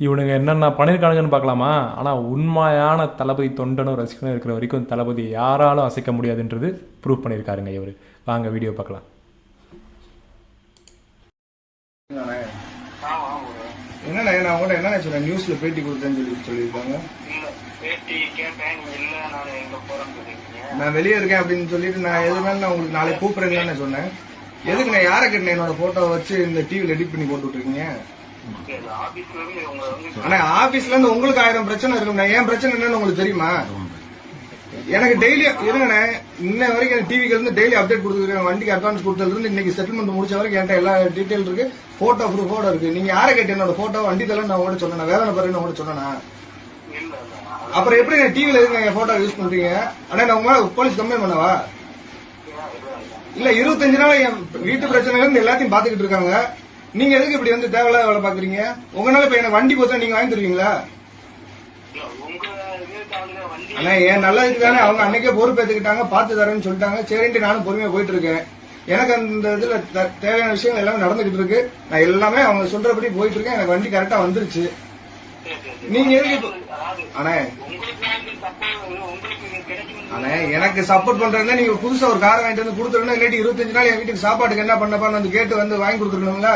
இவனுங்க என்னென்ன பண்ணியிருக்கானுங்கன்னு பார்க்கலாமா? ஆனால் உண்மையான தளபதி தொண்டனும் ரசிகனும் இருக்கிற வரைக்கும் தளபதி யாராலும் அசைக்க முடியாதுன்றது ப்ரூவ் பண்ணியிருக்காருங்க இவர். வாங்க வீடியோ பார்க்கலாம். என்னண்ணே நான் உங்கள்கிட்ட என்னென்ன சொன்னேன், நியூஸ்ல பேட்டி கொடுத்தேன்னு சொல்லியிருக்காங்க. நான் வெளியே இருக்கேன் அப்படின்னு சொல்லிட்டு நான் எதுனாலும் நான் உங்களுக்கு நாளைக்கு கூப்பிடுறேன்னு சொன்னேன். எதுக்கு நான் யாரை கேட்டேன் என்னோட போட்டோ வச்சு இந்த டிவில எடிட் பண்ணி போட்டு விட்டுருக்கீங்க? ஆனா ஆபீஸ்ல இருந்து உங்களுக்கு 1000 பிரச்சனை இருக்கும். என் பிரச்சனை என்னன்னு உங்களுக்கு தெரியுமா? எனக்கு டெய்லி இருங்கண்ணே, இன்ன வரைக்கும் டிவிக்கு இருந்து டெய்லி அப்டேட் கொடுத்துருக்கேன். வண்டிக்கு அட்வான்ஸ் கொடுத்ததுல இருந்து இன்னைக்கு செட்டில்மெண்ட் முடிச்ச வரைக்கும் என்கிட்ட எல்லா டீடைல் இருக்கு, போட்டோ ப்ரூஃபோட இருக்கு. நீங்க யாரை கேட்டு என்னோட போட்டோ வண்டி தரல நான் உங்கள்ட்ட சொன்னேன், வேதனை பாருன்னு உங்கள்ட்ட சொன்னா அப்புறம் எப்படி டிவில இருக்கு என் போட்டோ யூஸ் பண்றீங்க? ஆனா நான் உங்க போலீஸ் கம்ப்ளைண்ட் பண்ணவா? இல்ல 25 நாள் என் வீட்டு பிரச்சனைல இருந்து எல்லாத்தையும் பாத்துக்கிட்டு இருக்காங்க. நீங்க எதுக்கு இப்படி வந்து தேவையில்லாத வேலை பாக்குறீங்க? உங்களால இப்ப எனக்கு வண்டி போச்சா நீங்க வாங்கி தருவீங்களா? ஆனா என் நல்லதுக்கு தானே அவங்க அன்னைக்கே பொறுப்பேற்றுக்கிட்டாங்க, பாத்து தரேன்னு சொல்லிட்டாங்க. சரின்ட்டு நானும் பொறுமையா போயிட்டு இருக்கேன். எனக்கு அந்த இதுல தேவையான விஷயங்கள் எல்லாமே நடந்துகிட்டு இருக்கு. நான் எல்லாமே அவங்க சொல்றபடி போயிட்டு இருக்கேன். எனக்கு வண்டி கரெக்டா வந்துருச்சு. நீங்க எதுக்கு ஆனா எனக்கு சப்போர்ட் பண்றதுல நீங்க புதுசா ஒரு கார் வாங்கிட்டு வந்து கொடுத்துருக்கணும். இல்லாட்டி 25 நாள் என் வீட்டுக்கு சாப்பாட்டுக்கு என்ன பண்ணப்பா வந்து கேட்டு வந்து வாங்கி கொடுத்துருக்கணுங்களா?